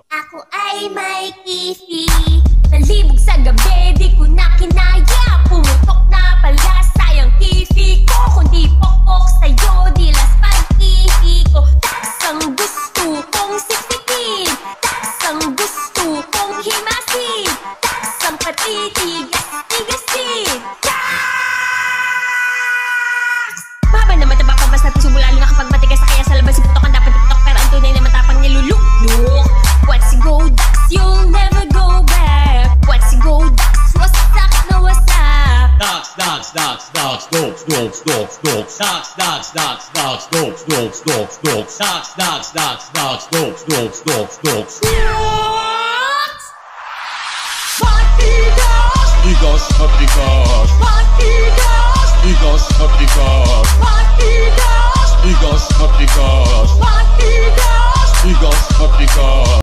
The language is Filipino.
Ako ay may kifi, nalibog sa gabi, di ko na kinaya. Pumutok na pala, sayang kifi ko. Kung di pokpok sa'yo, di laspan kifi ko. Taksang gusto kong siksikin, taksang gusto kong himasin, taksang patitigas-tigasin. Mahaba naman taba pa basta piso lalo na kapag matigas na kaya sa labas si putok ang dapat tiktok. Pero ang tunay na matapang niluluk. Once you go ducks, you'll never go back. Once you go ducks, wasak na wasak. Ducks, ducks, ducks, ducks, dogs, dogs, dogs, dogs. Ducks, ducks, ducks, ducks, dogs, dogs, dogs, dogs. Ducks, ducks, ducks, ducks, dogs, dogs, dogs, dogs. Patigas, Tigas, patigas, patigas, tigas, patigas, patigas, tigas, patigas, patigas. tigas, patigas.